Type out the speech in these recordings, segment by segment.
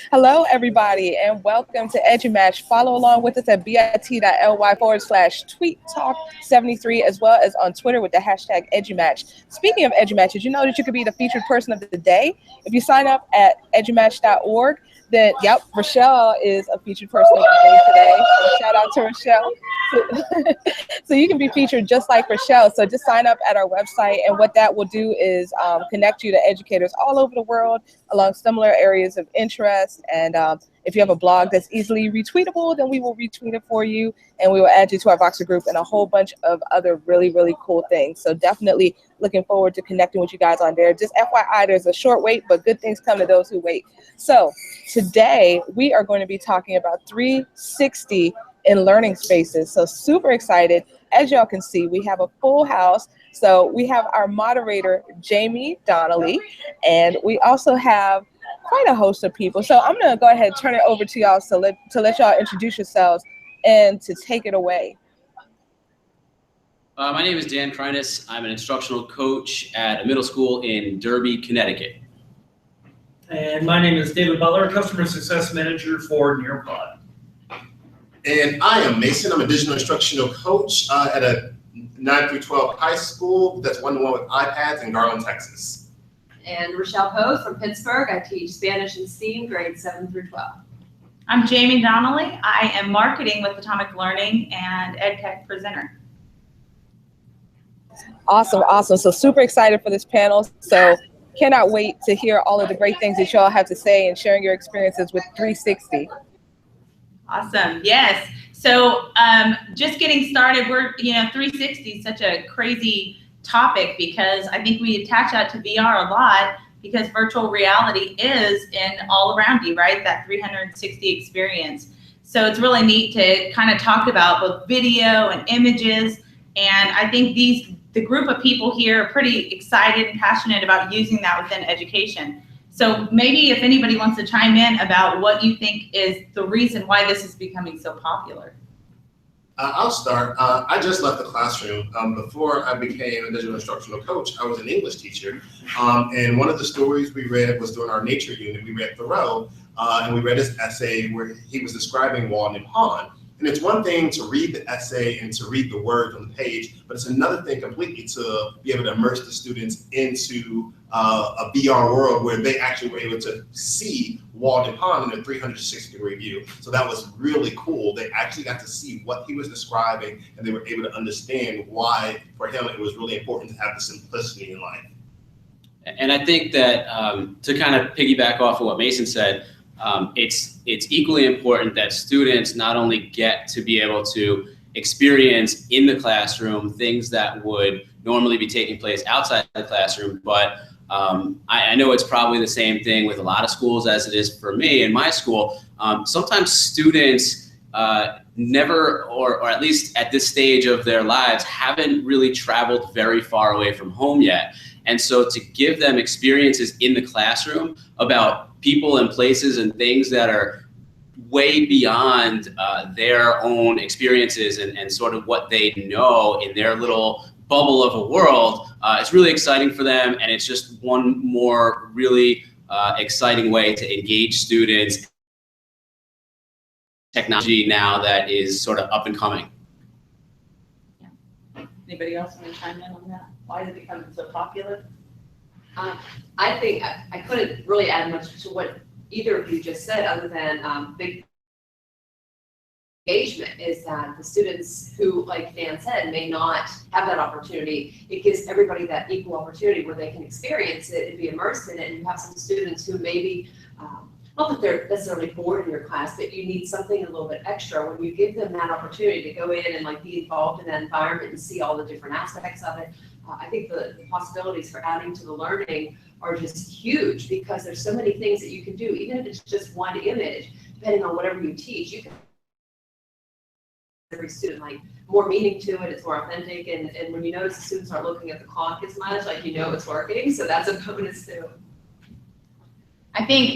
Hello, everybody, and welcome to EduMatch. Follow along with us at bit.ly/tweettalk73, as well as on Twitter with the hashtag EduMatch. Speaking of EduMatch, did you know that you could be the featured person of the day? If you sign up at edumatch.org, then, yep, Rochelle is a featured person of the day today. So shout out to Rochelle. So you can be featured just like Rochelle. So just sign up at our website, and what that will do is connect you to educators all over the world along similar areas of interest. And if you have a blog that's easily retweetable, then we will retweet it for you, and we will add you to our Voxer group and a whole bunch of other really, really cool things. So definitely looking forward to connecting with you guys on there. Just FYI, there's a short wait, but good things come to those who wait. So today we are going to be talking about 360 in learning spaces. So super excited. As y'all can see, we have a full house. So we have our moderator, Jamie Donnelly, and we also have quite a host of people. So I'm going to go ahead and turn it over to y'all to let y'all introduce yourselves and to take it away. My name is Dan Krinis. I'm an instructional coach at a middle school in Derby, Connecticut. And my name is David Butler, Customer Success Manager for Nearpod. And I am Mason. I'm a digital instructional coach at a 9 through 12 high school that's one-to-one with iPads in Garland, Texas. And Rochelle Post from Pittsburgh. I teach Spanish and STEAM grades 7 through 12. I'm Jamie Donnelly. I am marketing with Atomic Learning and EdTech presenter. Awesome, awesome. So super excited for this panel. So cannot wait to hear all of the great things that y'all have to say and sharing your experiences with 360. Awesome. Yes. So just getting started, 360 is such a crazy topic because I think we attach that to VR a lot because virtual reality is in all around you, right? That 360 experience. So it's really neat to kind of talk about both video and images. And I think the group of people here are pretty excited and passionate about using that within education. So maybe if anybody wants to chime in about what you think is the reason why this is becoming so popular. I'll start. I just left the classroom. Before I became a digital instructional coach, I was an English teacher. And one of the stories we read was during our nature unit. We read Thoreau, and we read his essay where he was describing Walden Pond. And it's one thing to read the essay and to read the words on the page, but it's another thing completely to be able to immerse the students into a VR world where they actually were able to see Walden Pond in a 360-degree view. So that was really cool. They actually got to see what he was describing, and they were able to understand why, for him, it was really important to have the simplicity in life. And I think that to kind of piggyback off of what Mason said, it's equally important that students not only get to be able to experience in the classroom things that would normally be taking place outside the classroom, but I know it's probably the same thing with a lot of schools as it is for me in my school. Sometimes students never, or at least at this stage of their lives, haven't really traveled very far away from home yet. And so to give them experiences in the classroom about people and places and things that are way beyond their own experiences and sort of what they know in their little bubble of a world, it's really exciting for them, and it's just one more really exciting way to engage students. Technology now that is sort of up and coming. Yeah. Anybody else want to chime in on that? Why is it becoming so popular? I think I couldn't really add much to what either of you just said other than big engagement is that the students who, like Dan said, may not have that opportunity. It gives everybody that equal opportunity where they can experience it and be immersed in it. And you have some students who maybe, not that they're necessarily bored in your class, but you need something a little bit extra. When you give them that opportunity to go in and like be involved in that environment and see all the different aspects of it, I think the possibilities for adding to the learning are just huge because there's so many things that you can do, even if it's just one image, depending on whatever you teach, you can every student like more meaning to it, it's more authentic, and when you notice the students aren't looking at the clock as much, like you know it's working, so that's a bonus too. I think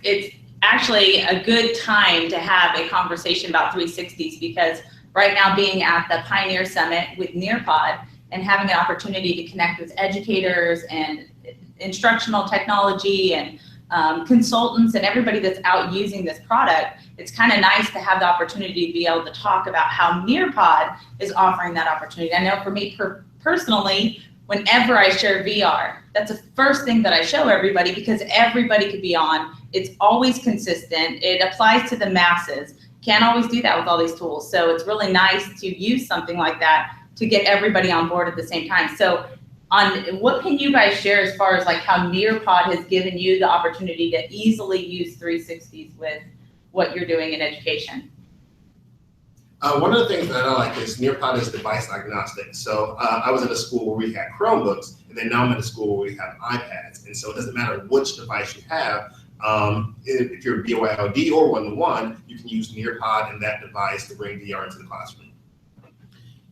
it's actually a good time to have a conversation about 360s because right now being at the Pioneer Summit with Nearpod and having an opportunity to connect with educators and instructional technology and consultants and everybody that's out using this product, it's kind of nice to have the opportunity to be able to talk about how Nearpod is offering that opportunity. I know for me personally, whenever I share VR, that's the first thing that I show everybody because everybody could be on. It's always consistent. It applies to the masses. Can't always do that with all these tools. So it's really nice to use something like that to get everybody on board at the same time. So what can you guys share as far as like how Nearpod has given you the opportunity to easily use 360s with what you're doing in education? One of the things that I like is Nearpod is device agnostic. So I was at a school where we had Chromebooks, and then now I'm at a school where we have iPads. And so it doesn't matter which device you have. If you're BYOD or one-to-one, you can use Nearpod and that device to bring VR into the classroom.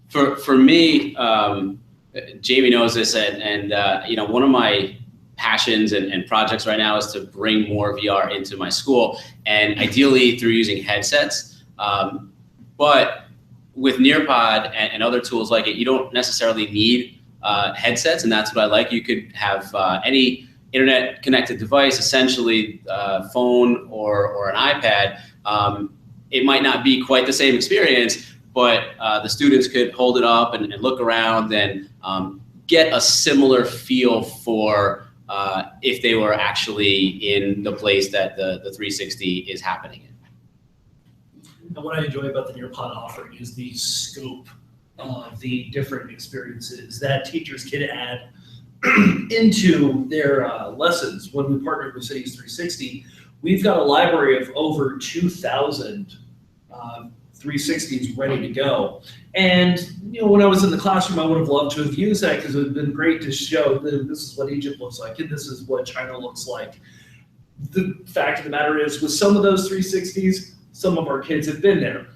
For me, Jamie knows this, and you know, one of my passions and projects right now is to bring more VR into my school, and ideally through using headsets. But with Nearpod and other tools like it, you don't necessarily need headsets, and that's what I like. You could have any internet connected device, essentially phone or an iPad. It might not be quite the same experience, but the students could hold it up and look around and get a similar feel for if they were actually in the place that the 360 is happening in. And what I enjoy about the Nearpod offering is the scope of the different experiences that teachers can add into their lessons. When we partnered with Cities 360, we've got a library of over 2,000 360s ready to go. And you know, when I was in the classroom, I would have loved to have used that because it would have been great to show that this is what Egypt looks like and this is what China looks like. The fact of the matter is, with some of those 360s, some of our kids have been there.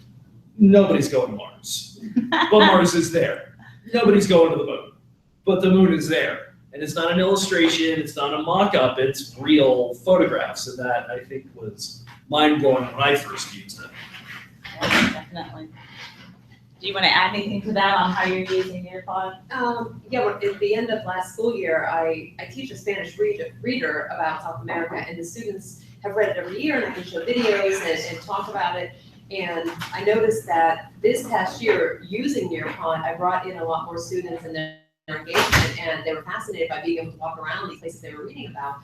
Nobody's going to Mars, but Mars is there. Nobody's going to the moon, but the moon is there. And it's not an illustration, it's not a mock-up, it's real photographs. And that, I think, was mind-blowing when I first used it. Yeah, definitely. Do you want to add anything to that on how you're using Nearpod? Yeah, well, at the end of last school year, I teach a Spanish reader about South America, and the students have read it every year, and I can show videos and talk about it. And I noticed that this past year, using Nearpod, I brought in a lot more students and their engagement, and they were fascinated by being able to walk around these places they were reading about.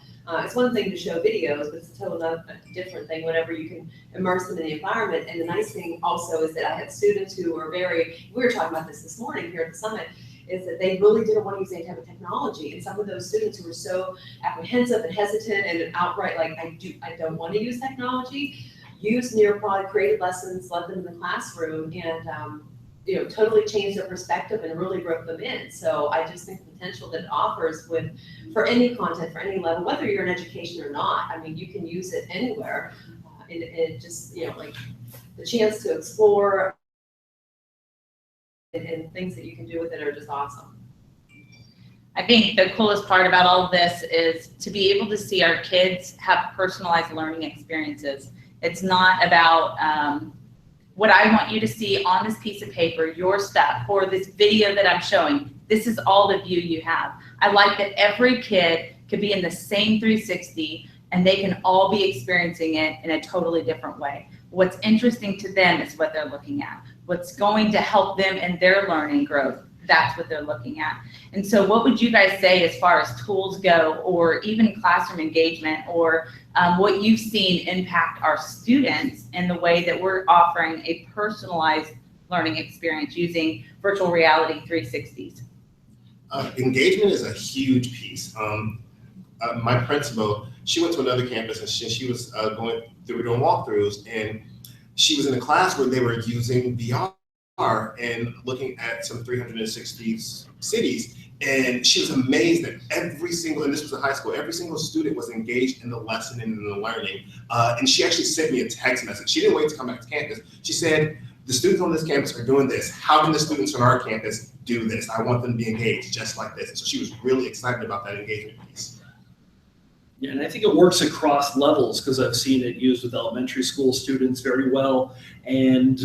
It's one thing to show videos, but it's a totally different thing whenever you can immerse them in the environment. And the nice thing also is that I had students who were we were talking about this morning here at the summit, is that they really didn't want to use any type of technology. And some of those students who were so apprehensive and hesitant and outright like, I don't want to use technology, used Nearpod, created lessons, led them in the classroom, and you know, totally changed their perspective and really broke them in. So I just think the potential that it offers for any content, for any level, whether you're in education or not, I mean, you can use it anywhere. And it just, you know, like the chance to explore and things that you can do with it are just awesome. I think the coolest part about all of this is to be able to see our kids have personalized learning experiences. It's not about what I want you to see on this piece of paper, your stuff, or this video that I'm showing. This is all the view you have. I like that every kid could be in the same 360 and they can all be experiencing it in a totally different way. What's interesting to them is what they're looking at. What's going to help them in their learning growth, that's what they're looking at. And so what would you guys say as far as tools go, or even classroom engagement, or what you've seen impact our students in the way that we're offering a personalized learning experience using virtual reality 360s? Engagement is a huge piece. My principal, she went to another campus and she was doing walkthroughs, and she was in a class where they were using VR and looking at some 360 cities. And she was amazed that every single, and this was a high school, every single student was engaged in the lesson and in the learning. And she actually sent me a text message. She didn't wait to come back to campus. She said, the students on this campus are doing this. How can the students on our campus do this? I want them to be engaged just like this. And so she was really excited about that engagement piece. Yeah, and I think it works across levels because I've seen it used with elementary school students very well, and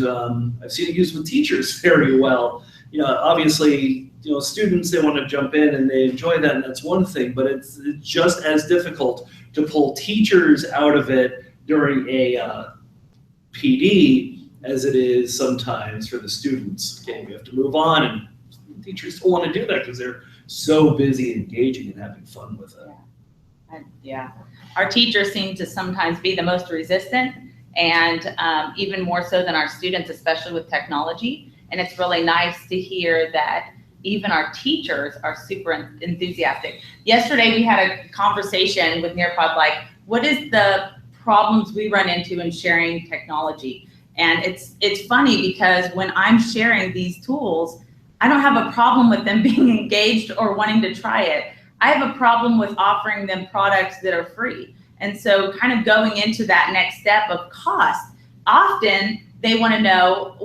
I've seen it used with teachers very well. You know, obviously, you know, students, they want to jump in and they enjoy that, and that's one thing, but it's just as difficult to pull teachers out of it during a PD as it is sometimes for the students. Okay, we have to move on, and teachers don't want to do that because they're so busy engaging and having fun with it. Yeah, our teachers seem to sometimes be the most resistant, and even more so than our students, especially with technology. And it's really nice to hear that even our teachers are super enthusiastic. Yesterday we had a conversation with Nearpod, like, what is the problems we run into in sharing technology? And it's funny because when I'm sharing these tools, I don't have a problem with them being engaged or wanting to try it. I have a problem with offering them products that are free. And so kind of going into that next step of cost, often they want to know,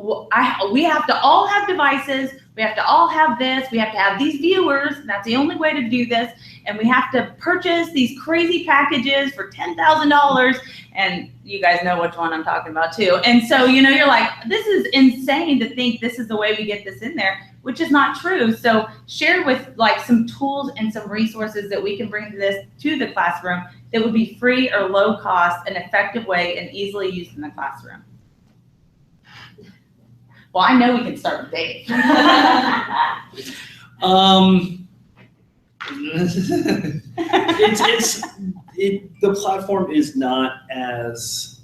we have to all have devices, we have to all have this, we have to have these viewers, and that's the only way to do this, and we have to purchase these crazy packages for $10,000, and you guys know which one I'm talking about too. And so, you know, you're like, this is insane to think this is the way we get this in there, which is not true. So share with like some tools and some resources that we can bring to the classroom that would be free or low cost, an effective way, and easily used in the classroom. Well, I know we can start with Dave. The platform is not as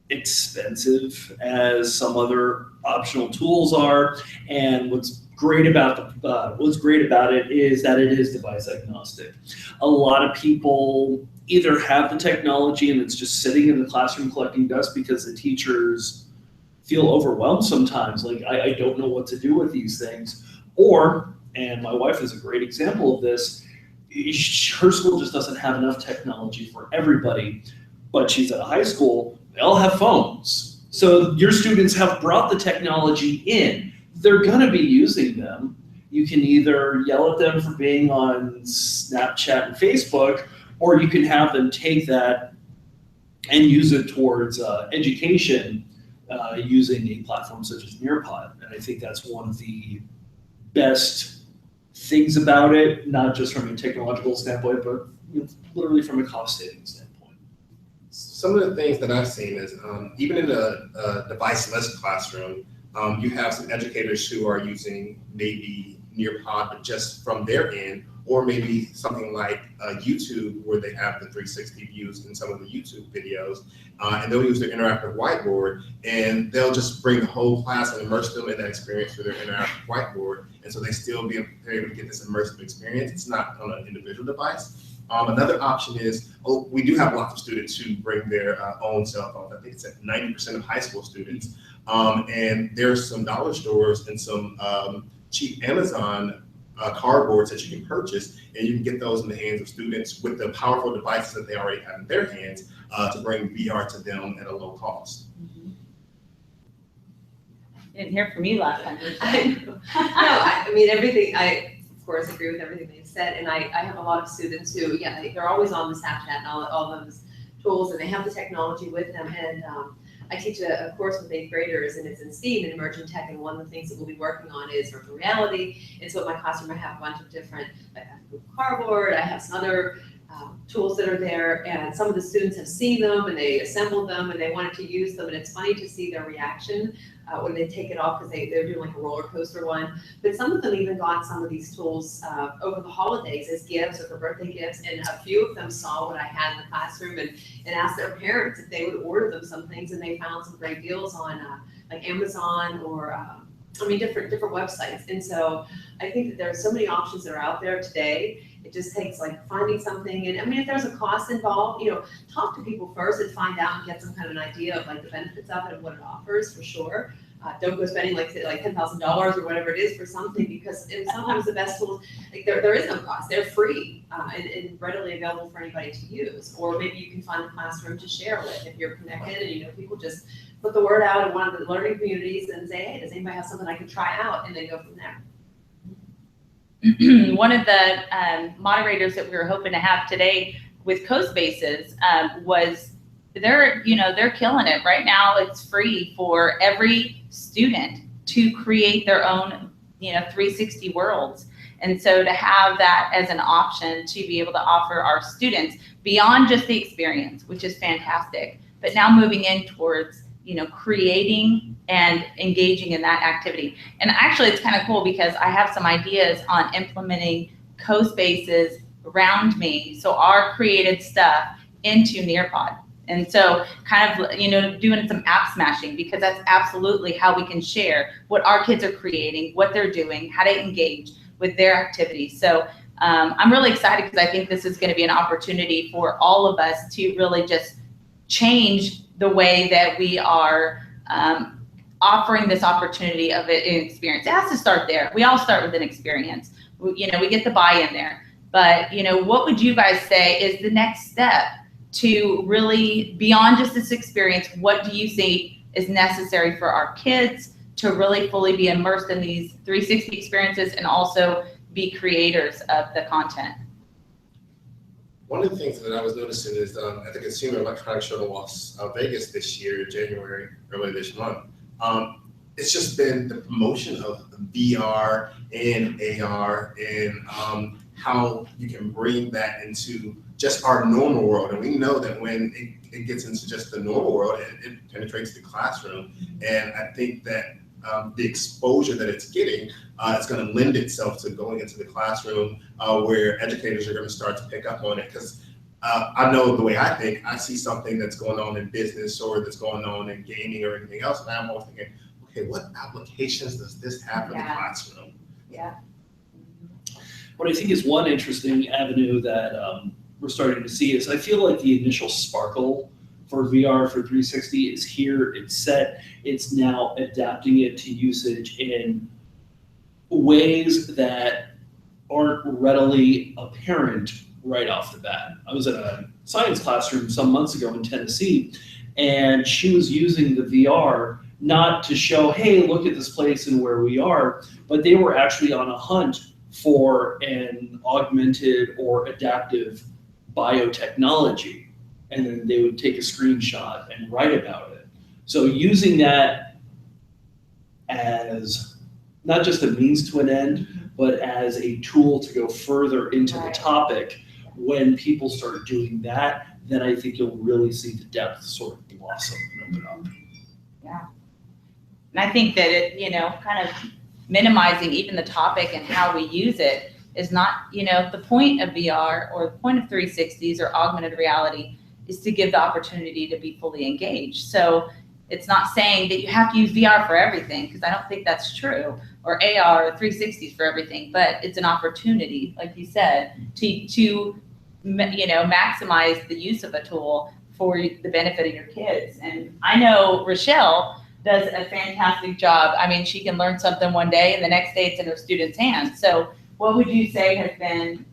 expensive as some other optional tools are, and what's great about it is that it is device agnostic. A lot of people either have the technology and it's just sitting in the classroom collecting dust because the teachers feel overwhelmed sometimes, like I don't know what to do with these things, or, and my wife is a great example of this, her school just doesn't have enough technology for everybody, but she's at a high school, they all have phones. So your students have brought the technology in. They're gonna be using them. You can either yell at them for being on Snapchat and Facebook, or you can have them take that and use it towards education using a platform such as Nearpod. And I think that's one of the best things about it, not just from a technological standpoint, but literally from a cost saving standpoint. Some of the things that I've seen is even in a device-less classroom, you have some educators who are using maybe Nearpod, but just from their end, or maybe something like YouTube, where they have the 360 views in some of the YouTube videos, and they'll use their interactive whiteboard, and they'll just bring the whole class and immerse them in that experience through their interactive whiteboard, and so they're able to get this immersive experience. It's not on an individual device. Another option is, we do have lots of students who bring their own cell phones. I think it's at 90% of high school students, and there's some dollar stores and some cheap Amazon cardboards that you can purchase, and you can get those in the hands of students with the powerful devices that they already have in their hands to bring VR to them at a low cost. You didn't hear from me last time. I mean, everything, I of course agree with everything they said, and I have a lot of students who, yeah, they're always on the Snapchat and all those tools, and they have the technology with them, and I teach a course with 8th graders, and it's in STEAM and emerging tech, and one of the things that we'll be working on is virtual reality. And so in my classroom, I have a bunch of different, I have Google Cardboard, I have some other tools that are there, and some of the students have seen them, and they assembled them, and they wanted to use them, and it's funny to see their reaction when they take it off, because they're doing like a roller coaster one. But some of them even got some of these tools over the holidays as gifts or for birthday gifts, and a few of them saw what I had in the classroom and asked their parents if they would order them some things, and they found some great deals on like Amazon or I mean different websites. And so I think that there are so many options that are out there today. It just takes like finding something, and I mean, if there's a cost involved, you know, talk to people first and find out and get some kind of an idea of like the benefits of it and what it offers for sure. Don't go spending like $10,000 or whatever it is for something, because sometimes the best tools, like there is no cost, they're free and readily available for anybody to use. Or maybe you can find a classroom to share with if you're connected, and you know, people just put the word out in one of the learning communities and say, hey, does anybody have something I can try out, and then go from there. One of the moderators that we were hoping to have today with CoSpaces was they're killing it right now. It's free for every student to create their own 360 worlds, And so to have that as an option to be able to offer our students beyond just the experience, which is fantastic, but now moving in towards, creating and engaging in that activity. And actually it's kind of cool because I have some ideas on implementing co-spaces around me. So our created stuff into Nearpod. And so kind of, doing some app smashing, because that's absolutely how we can share what our kids are creating, what they're doing, how to engage with their activities. So I'm really excited because I think this is going to be an opportunity for all of us to really just change the way that we are offering this opportunity of an experience. It has to start there. We all start with an experience. We get the buy-in there. But, what would you guys say is the next step to really, beyond just this experience, what do you see is necessary for our kids to really fully be immersed in these 360 experiences and also be creators of the content? One of the things that I was noticing is at the Consumer Electronics Show in Las Vegas this year, January, earlier this month, it's just been the promotion of VR and AR and how you can bring that into just our normal world. And we know that when it gets into just the normal world, it penetrates the classroom. And I think that the exposure that it's getting is going to lend itself to going into the classroom where educators are going to start to pick up on it. Because I know the way I think, I see something that's going on in business or that's going on in gaming or anything else, and I'm always thinking, okay, what applications does this have in the classroom? Yeah. What I think is one interesting avenue that we're starting to see is I feel like the initial sparkle for VR for 360 is here, it's set, it's now adapting it to usage in ways that aren't readily apparent right off the bat. I was at a science classroom some months ago in Tennessee, and she was using the VR not to show, hey, look at this place and where we are, but they were actually on a hunt for an augmented or adaptive biotechnology. And then they would take a screenshot and write about it. So using that as not just a means to an end, but as a tool to go further into the topic, when people start doing that, then I think you'll really see the depth sort of blossom and open up. Yeah. And I think that it, kind of minimizing even the topic and how we use it is not, the point of VR or the point of 360s or augmented reality is to give the opportunity to be fully engaged. So it's not saying that you have to use VR for everything, because I don't think that's true, or AR or 360s for everything, but it's an opportunity, like you said, to maximize the use of a tool for the benefit of your kids. And I know Rochelle does a fantastic job. I mean, she can learn something one day and the next day it's in her students' hands. So what would you say has been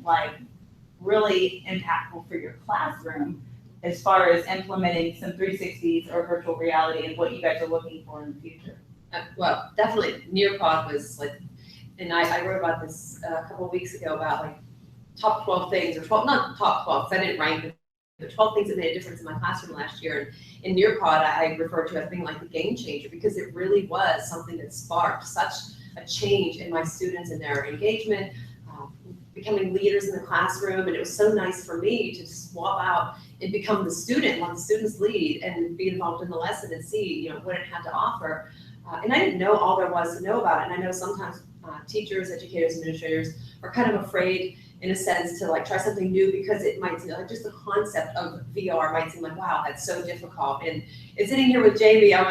really impactful for your classroom as far as implementing some 360s or virtual reality and what you guys are looking for in the future? Well, definitely Nearpod was and I wrote about this a couple of weeks ago about top 12 things, or 12, not top 12, because I didn't rank them, but 12 things that made a difference in my classroom last year. And in Nearpod, I refer to as being like the game changer, because it really was something that sparked such a change in my students and their engagement, becoming leaders in the classroom. And it was so nice for me to just swap out and become the student, let the students lead and be involved in the lesson and see, what it had to offer. And I didn't know all there was to know about it. And I know sometimes teachers, educators, administrators are kind of afraid, in a sense, to try something new, because it might seem just the concept of VR might seem wow, that's so difficult. And sitting here with Jamie, I'm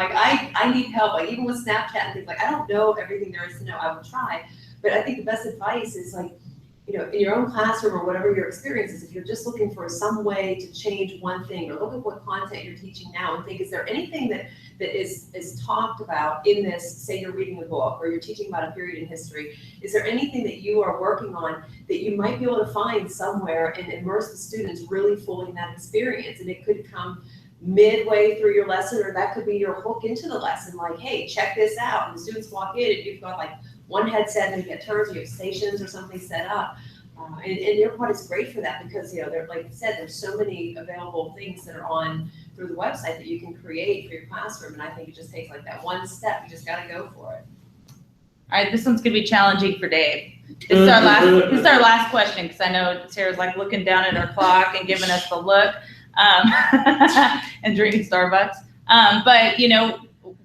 I need help. Even with Snapchat and things, I don't know everything there is to know. I will try. But I think the best advice is in your own classroom or whatever your experience is, if you're just looking for some way to change one thing, or look at what content you're teaching now and think, is there anything that is talked about in this, say you're reading a book or you're teaching about a period in history, is there anything that you are working on that you might be able to find somewhere and immerse the students really fully in that experience? And it could come midway through your lesson, or that could be your hook into the lesson, hey, check this out. And the students walk in and you've got one headset and you get turns, you have stations or something set up. And Nearpod is great for that, because there, like you said, there's so many available things that are on through the website that you can create for your classroom. And I think it just takes that one step. You just got to go for it. All right, this one's gonna be challenging for Dave. This is our last question, because I know Sarah's like looking down at her clock and giving us the look, and drinking Starbucks. But you know,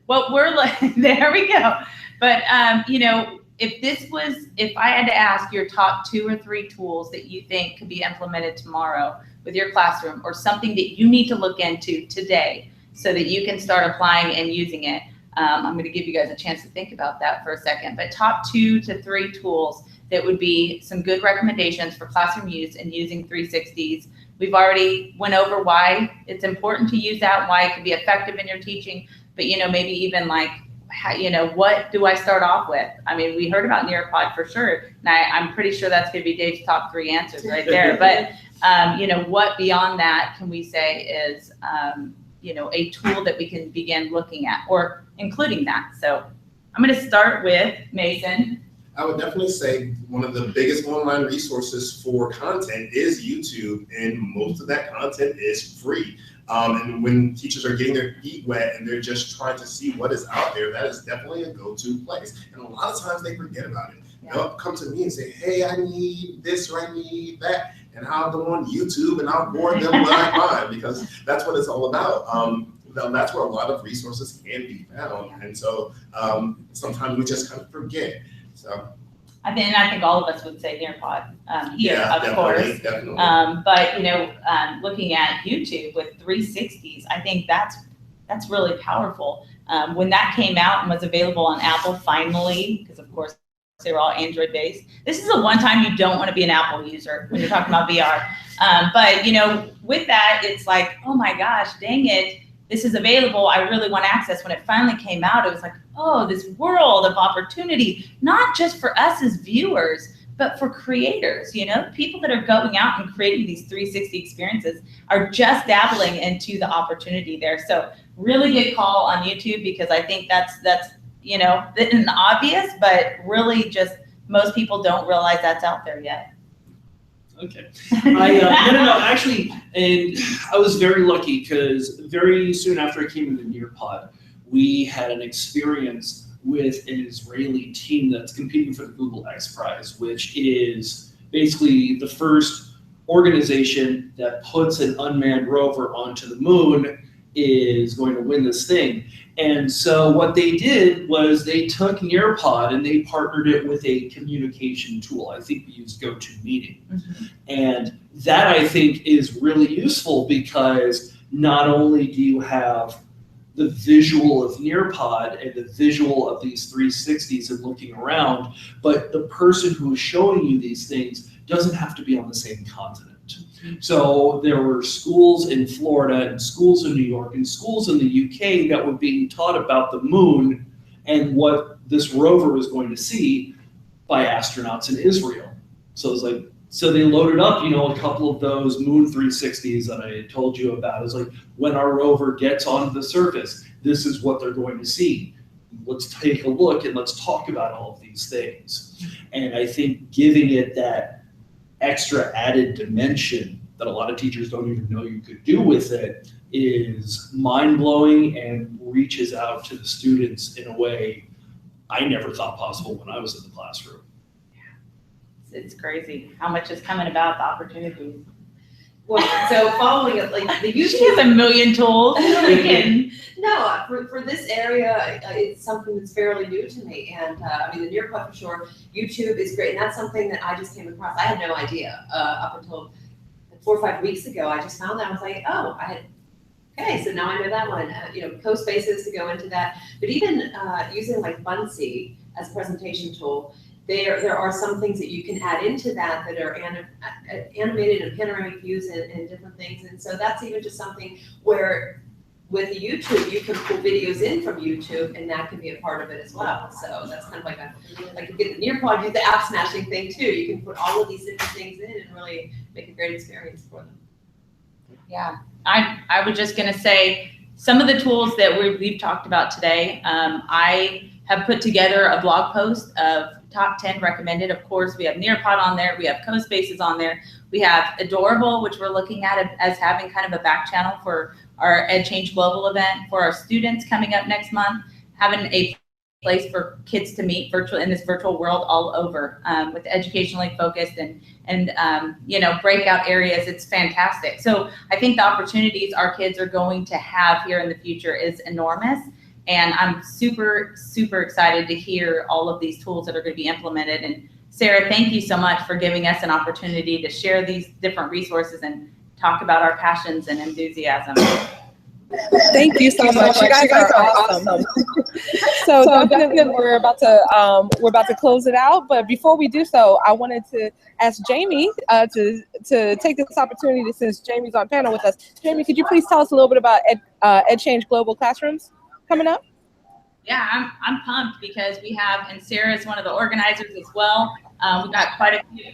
what we're like, there we go. But you know, if I had to ask your top 2 or 3 tools that you think could be implemented tomorrow with your classroom, or something that you need to look into today so that you can start applying and using it, I'm going to give you guys a chance to think about that for a second. But top 2 to 3 tools that would be some good recommendations for classroom use and using 360s. We've already went over why it's important to use that, why it can be effective in your teaching, but you know, maybe even like, how, you know, what do I start off with? I mean, we heard about Nearpod for sure, and I'm pretty sure that's going to be Dave's top 3 answers right there. But you know, what beyond that can we say is you know, a tool that we can begin looking at or including that? So I'm going to start with Mason. I would definitely say one of the biggest online resources for content is YouTube, and most of that content is free. And when teachers are getting their feet wet and they're just trying to see what is out there, that is definitely a go-to place. And a lot of times they forget about it. Yeah. They'll come to me and say, hey, I need this or I need that. And I'll go on YouTube and I'll board them what I find, because that's what it's all about. That's where a lot of resources can be found. Yeah. And so sometimes we just kind of forget. So I think all of us would say Nearpod here, yeah, of course. Definitely. But you know, looking at YouTube with 360s, I think that's really powerful. When that came out and was available on Apple finally, because of course they were all Android based. This is the one time you don't want to be an Apple user when you're talking about VR. But you know, with that, it's like, oh my gosh, dang it, this is available. I really want access. When it finally came out, it was like, oh, this world of opportunity, not just for us as viewers, but for creators. You know, people that are going out and creating these 360 experiences are just dabbling into the opportunity there. So really good call on YouTube, because I think that's you know, an obvious, but really just most people don't realize that's out there yet. Okay. No, actually, and I was very lucky because very soon after I came into Nearpod, we had an experience with an Israeli team that's competing for the Google X Prize, which is basically the first organization that puts an unmanned rover onto the moon is going to win this thing. And so what they did was they took Nearpod and they partnered it with a communication tool. I think we used GoToMeeting. Mm-hmm. And that I think is really useful, because not only do you have the visual of Nearpod and the visual of these 360s and looking around, but the person who is showing you these things doesn't have to be on the same continent. So there were schools in Florida and schools in New York and schools in the UK that were being taught about the moon and what this rover was going to see by astronauts in Israel. So it was like, so they loaded up, you know, a couple of those moon 360s that I told you about. It's like, when our rover gets onto the surface, this is what they're going to see. Let's take a look and let's talk about all of these things. And I think giving it that extra added dimension that a lot of teachers don't even know you could do with it is mind-blowing and reaches out to the students in a way I never thought possible when I was in the classroom. Yeah. It's crazy how much is coming about, the opportunities. Well, so following it, like the YouTube. She has a million tools. No, for this area, it's something that's fairly new to me. And I mean, the Nearpod for sure, YouTube is great. And that's something that I just came across. I had no idea up until 4 or 5 weeks ago. I just found that. I was like, oh, okay, so now I know that one. You know, CoSpaces to go into that. But even using like Bunsy as a presentation tool, there are some things that you can add into that are animated and panoramic views and different things. And so that's even just something where with YouTube, you can pull videos in from YouTube, and that can be a part of it as well. So that's kind of like you get the Nearpod, do the app smashing thing too. You can put all of these different things in and really make a great experience for them. Yeah, I was just gonna say, some of the tools that we've talked about today, I have put together a blog post of top 10 recommended. Of course, we have Nearpod on there. We have CoSpaces on there. We have Adorable, which we're looking at as having kind of a back channel for our EdCamp Global event for our students coming up next month. Having a place for kids to meet in this virtual world all over, with educationally focused and breakout areas. It's fantastic. So I think the opportunities our kids are going to have here in the future is enormous. And I'm super, super excited to hear all of these tools that are going to be implemented. And Sarah, thank you so much for giving us an opportunity to share these different resources and talk about our passions and enthusiasm. Thank you so much. You guys are awesome. So definitely we're about to close it out. But before we do so, I wanted to ask Jamie to take this opportunity, since Jamie's on panel with us. Jamie, could you please tell us a little bit about EdCamp Global classrooms coming up? Yeah, I'm pumped because we have, and Sarah is one of the organizers as well. We've got quite a few,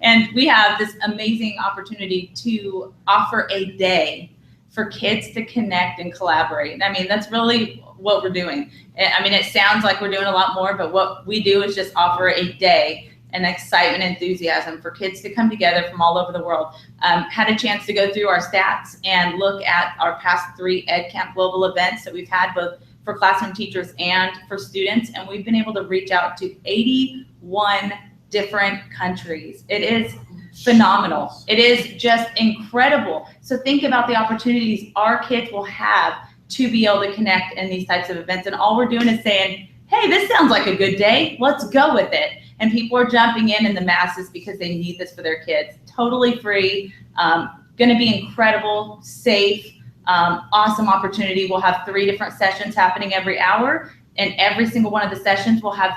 and we have this amazing opportunity to offer a day for kids to connect and collaborate. I mean, that's really what we're doing. I mean, it sounds like we're doing a lot more, but what we do is just offer a day and excitement and enthusiasm for kids to come together from all over the world. Had a chance to go through our stats and look at our past 3 EdCamp Global events that we've had, both for classroom teachers and for students, and we've been able to reach out to 81 different countries. It is phenomenal. It is just incredible. So think about the opportunities our kids will have to be able to connect in these types of events. And all we're doing is saying, hey, this sounds like a good day. Let's go with it. And people are jumping in the masses because they need this for their kids. Totally free, going to be incredible, safe, awesome opportunity. We'll have 3 different sessions happening every hour. And every single one of the sessions will have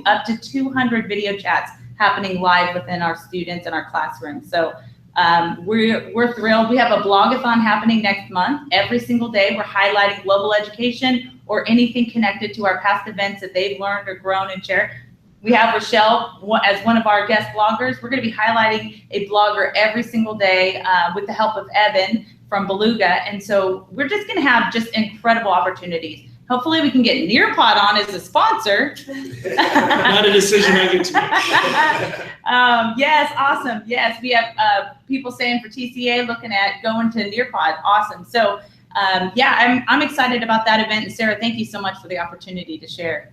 up to 200 video chats happening live within our students and our classrooms. So we're thrilled. We have a blogathon happening next month. Every single day, we're highlighting global education or anything connected to our past events that they've learned or grown and shared. We have Rochelle as one of our guest bloggers. We're going to be highlighting a blogger every single day with the help of Evan from Beluga. And so we're just going to have just incredible opportunities. Hopefully we can get Nearpod on as a sponsor. Not a decision I get to make. Yes, awesome. Yes, we have people saying for TCA looking at going to Nearpod. Awesome. So yeah, I'm excited about that event. And Sarah, thank you so much for the opportunity to share.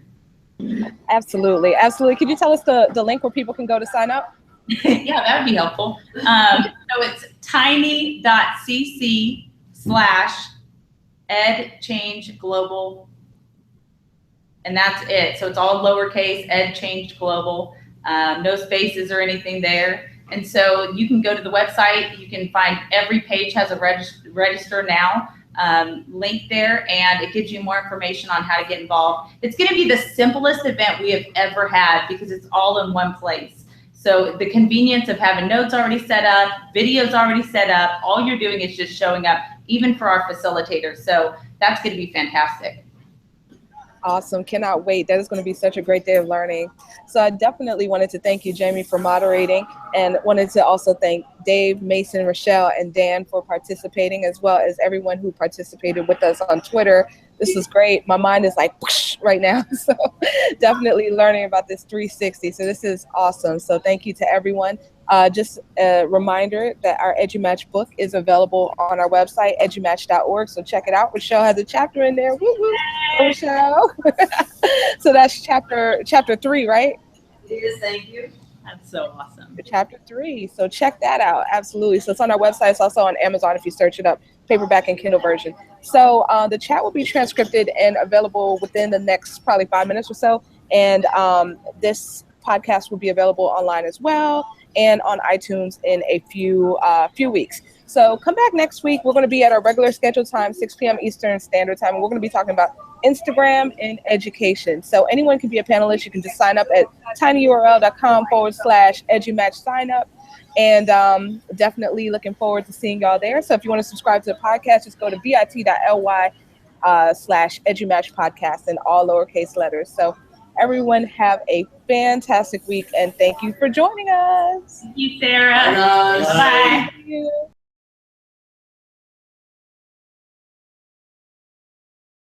Absolutely. Absolutely. Could you tell us the link where people can go to sign up? Yeah, that would be helpful. So it's tiny.cc/EdChange and that's it. So it's all lowercase, EdChange Global, no spaces or anything there. And so you can go to the website. You can find every page has a register now link there, and it gives you more information on how to get involved. It's going to be the simplest event we have ever had because it's all in one place. So the convenience of having notes already set up, videos already set up, all you're doing is just showing up, even for our facilitators. So that's going to be fantastic. Awesome. Cannot wait. That is going to be such a great day of learning. So I definitely wanted to thank you, Jamie, for moderating, and wanted to also thank Dave, Mason, Rochelle, and Dan for participating, as well as everyone who participated with us on Twitter. This was great. My mind is like whoosh right now. So definitely learning about this 360. So this is awesome. So thank you to everyone. Just a reminder that our EduMatch book is available on our website, edumatch.org. So check it out. Rochelle has a chapter in there. Woo woo, Rochelle. So that's chapter 3, right? It is. Thank you. That's so awesome. Chapter 3. So check that out. Absolutely. So it's on our website. It's also on Amazon if you search it up, paperback and Kindle version. So the chat will be transcribed and available within the next probably 5 minutes or so. And this podcast will be available online as well, and on iTunes in a few weeks. So come back next week. We're going to be at our regular scheduled time, 6 p.m. Eastern Standard Time, and we're going to be talking about Instagram and education. So anyone can be a panelist. You can just sign up at tinyurl.com/EduMatch sign up. And definitely looking forward to seeing y'all there. So if you want to subscribe to the podcast, just go to bit.ly/EduMatch podcast in all lowercase letters. So everyone have a fantastic week, and thank you for joining us. Thank you, Sarah. Bye, guys. Bye. Thank you.